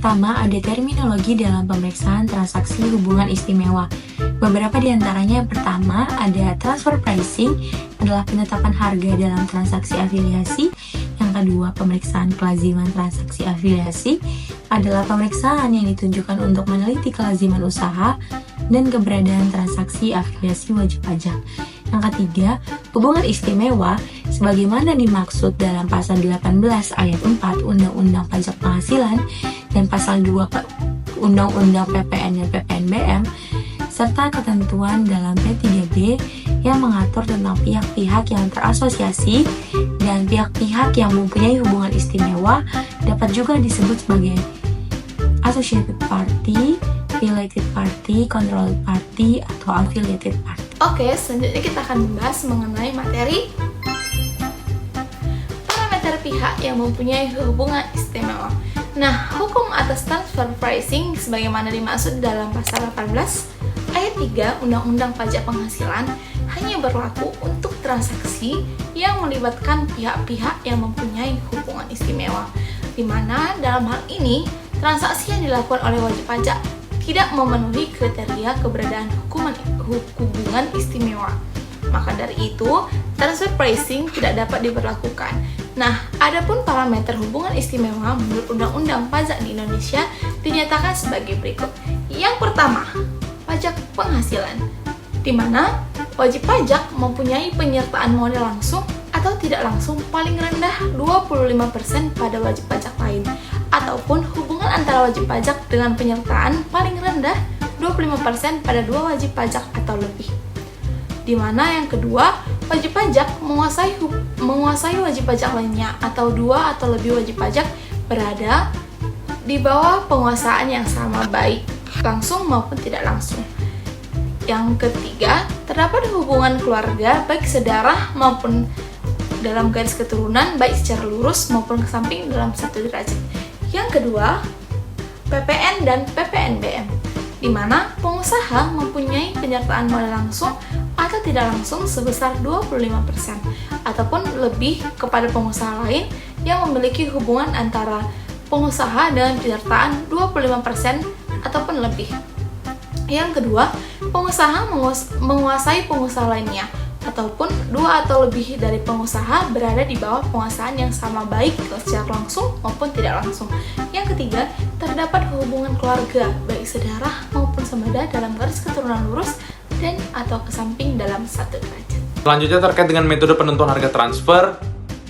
pertama, ada terminologi dalam pemeriksaan transaksi hubungan istimewa. Beberapa di antaranya, yang pertama ada transfer pricing, adalah penetapan harga dalam transaksi afiliasi. Yang kedua, pemeriksaan kelaziman transaksi afiliasi adalah pemeriksaan yang ditunjukkan untuk meneliti kelaziman usaha dan keberadaan transaksi afiliasi wajib pajak. Yang ketiga, hubungan istimewa sebagaimana dimaksud dalam pasal 18 ayat 4 Undang-Undang Pajak Penghasilan dan pasal 2 Undang-Undang PPN dan PPNBM, serta ketentuan dalam P3B yang mengatur tentang pihak-pihak yang terasosiasi dan pihak-pihak yang mempunyai hubungan istimewa dapat juga disebut sebagai associated party, related party, controlled party, atau affiliated party. Oke, selanjutnya kita akan membahas mengenai materi parameter pihak yang mempunyai hubungan istimewa. Nah, hukum atas transfer pricing sebagaimana dimaksud dalam pasal 18 ayat 3 Undang-Undang Pajak Penghasilan hanya berlaku untuk transaksi yang melibatkan pihak-pihak yang mempunyai hubungan istimewa, di mana dalam hal ini transaksi yang dilakukan oleh wajib pajak tidak memenuhi kriteria keberadaan hubungan istimewa. Maka dari itu, transfer pricing tidak dapat diberlakukan. Nah, adapun parameter hubungan istimewa menurut Undang-Undang Pajak di Indonesia dinyatakan sebagai berikut. Yang pertama, pajak penghasilan, di mana wajib pajak mempunyai penyertaan modal langsung atau tidak langsung paling rendah 25% pada wajib pajak lain, ataupun hubungan antara wajib pajak dengan penyertaan paling rendah 25% pada dua wajib pajak atau lebih. Di mana yang kedua, wajib pajak menguasai wajib pajak lainnya atau dua atau lebih wajib pajak berada di bawah penguasaan yang sama baik langsung maupun tidak langsung. Yang ketiga, terdapat hubungan keluarga baik sedarah maupun dalam garis keturunan baik secara lurus maupun ke samping dalam satu derajat. Yang kedua, PPN dan PPNBM, di mana pengusaha mempunyai penyertaan modal langsung atau tidak langsung sebesar 25% ataupun lebih kepada pengusaha lain yang memiliki hubungan antara pengusaha dengan penyertaan 25% ataupun lebih. Yang kedua, pengusaha menguasai pengusaha lainnya ataupun dua atau lebih dari pengusaha berada di bawah penguasaan yang sama baik secara langsung maupun tidak langsung. Yang ketiga, terdapat hubungan keluarga baik sedarah maupun semeda dalam garis keturunan lurus dan atau ke samping dalam satu derajat. Selanjutnya terkait dengan metode penentuan harga transfer,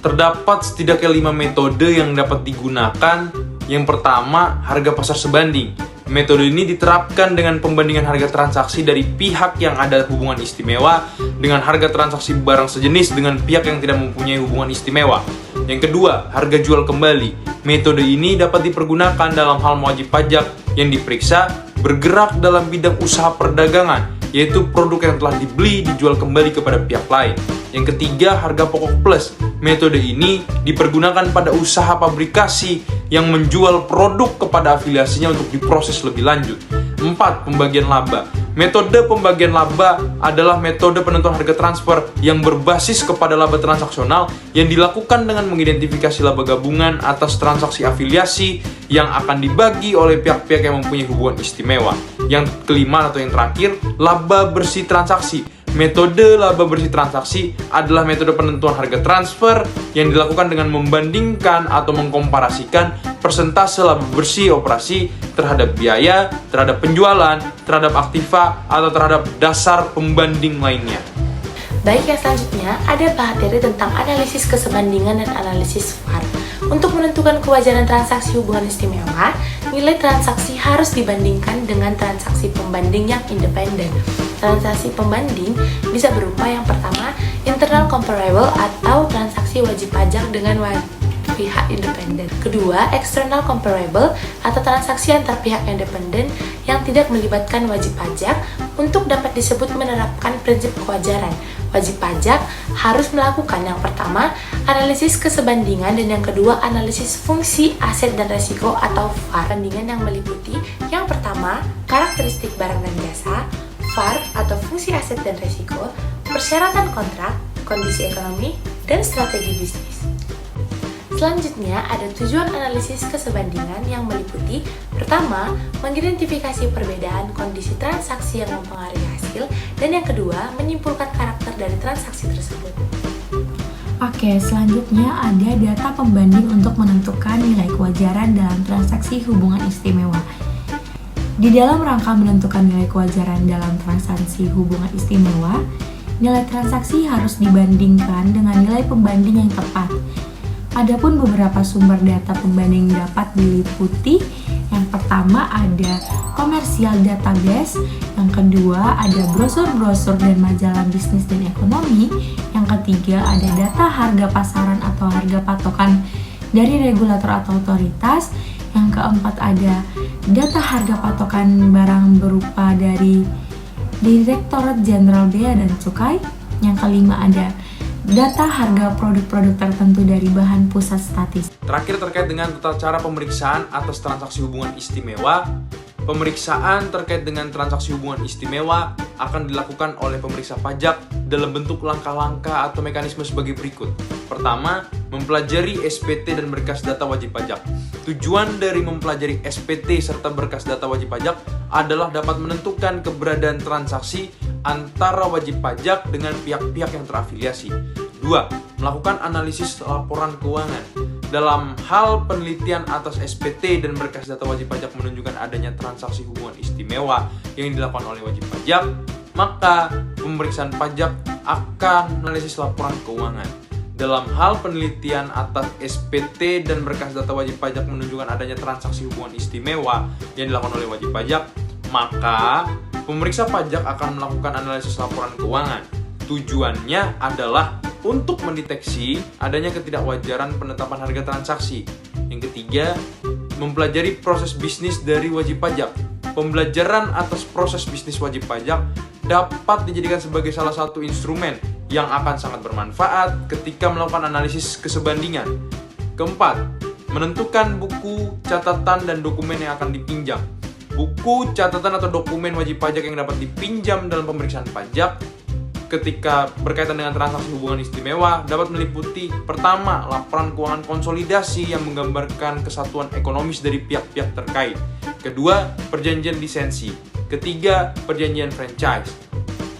terdapat setidaknya 5 metode yang dapat digunakan. Yang pertama, harga pasar sebanding. Metode ini diterapkan dengan pembandingan harga transaksi dari pihak yang ada hubungan istimewa dengan harga transaksi barang sejenis dengan pihak yang tidak mempunyai hubungan istimewa. Yang kedua, harga jual kembali. Metode ini dapat dipergunakan dalam hal wajib pajak yang diperiksa bergerak dalam bidang usaha perdagangan, yaitu produk yang telah dibeli dijual kembali kepada pihak lain. Yang ketiga, harga pokok plus. Metode ini dipergunakan pada usaha pabrikasi yang menjual produk kepada afiliasinya untuk diproses lebih lanjut. 4. Pembagian laba. Metode pembagian laba adalah metode penentuan harga transfer yang berbasis kepada laba transaksional yang dilakukan dengan mengidentifikasi laba gabungan atas transaksi afiliasi yang akan dibagi oleh pihak-pihak yang mempunyai hubungan istimewa. Yang kelima atau yang terakhir, laba bersih transaksi. Metode laba bersih transaksi adalah metode penentuan harga transfer yang dilakukan dengan membandingkan atau mengkomparasikan persentase laba bersih operasi terhadap biaya, terhadap penjualan, terhadap aktiva, atau terhadap dasar pembanding lainnya. Baik, yang selanjutnya ada materi tentang analisis kesebandingan dan analisis VAR. Untuk menentukan kewajaran transaksi hubungan istimewa, nilai transaksi harus dibandingkan dengan transaksi pembanding yang independen. Transaksi pembanding bisa berupa yang pertama, internal comparable atau transaksi wajib pajak dengan pihak independen. Kedua, external comparable atau transaksi antar pihak independen yang tidak melibatkan wajib pajak. Untuk dapat disebut menerapkan prinsip kewajaran, wajib pajak harus melakukan yang pertama, analisis kesebandingan, dan yang kedua, analisis fungsi aset dan resiko atau VAR. Bandingan yang meliputi yang pertama, karakteristik barang dan jasa, VAR atau fungsi aset dan resiko, persyaratan kontrak, kondisi ekonomi, dan strategi bisnis. Selanjutnya, ada tujuan analisis kesebandingan yang meliputi: pertama, mengidentifikasi perbedaan kondisi transaksi yang mempengaruhi hasil, dan yang kedua, menyimpulkan karakter dari transaksi tersebut. Oke, selanjutnya ada data pembanding untuk menentukan nilai kewajaran dalam transaksi hubungan istimewa. Di dalam rangka menentukan nilai kewajaran dalam transaksi hubungan istimewa, nilai transaksi harus dibandingkan dengan nilai pembanding yang tepat. Adapun beberapa sumber data pembanding dapat diliputi. Yang pertama ada komersial database, yang kedua ada brosur-brosur dan majalah bisnis dan ekonomi, yang ketiga ada data harga pasaran atau harga patokan dari regulator atau otoritas, yang keempat ada data harga patokan barang berupa dari Direktorat Jenderal Bea dan Cukai, yang kelima ada data harga produk-produk tertentu dari Badan Pusat Statistik. Terakhir, terkait dengan tata cara pemeriksaan atas transaksi hubungan istimewa. Pemeriksaan terkait dengan transaksi hubungan istimewa akan dilakukan oleh pemeriksa pajak dalam bentuk langkah-langkah atau mekanisme sebagai berikut. Pertama, mempelajari SPT dan berkas data wajib pajak. Tujuan dari mempelajari SPT serta berkas data wajib pajak adalah dapat menentukan keberadaan transaksi antara wajib pajak dengan pihak-pihak yang terafiliasi. 2. Melakukan analisis laporan keuangan. Dalam hal penelitian atas SPT dan berkas data wajib pajak menunjukkan adanya transaksi hubungan istimewa yang dilakukan oleh wajib pajak, maka pemeriksaan pajak akan analisis laporan keuangan. Dalam hal penelitian atas SPT dan berkas data wajib pajak menunjukkan adanya transaksi hubungan istimewa yang dilakukan oleh wajib pajak, maka pemeriksa pajak akan melakukan analisis laporan keuangan. Tujuannya adalah untuk mendeteksi adanya ketidakwajaran penetapan harga transaksi. Yang ketiga, mempelajari proses bisnis dari wajib pajak. Pembelajaran atas proses bisnis wajib pajak dapat dijadikan sebagai salah satu instrumen yang akan sangat bermanfaat ketika melakukan analisis kesebandingan. Keempat, menentukan buku, catatan, dan dokumen yang akan dipinjam. Buku, catatan, atau dokumen wajib pajak yang dapat dipinjam dalam pemeriksaan pajak ketika berkaitan dengan transaksi hubungan istimewa dapat meliputi: pertama, laporan keuangan konsolidasi yang menggambarkan kesatuan ekonomis dari pihak-pihak terkait. Kedua, perjanjian lisensi. Ketiga, perjanjian franchise.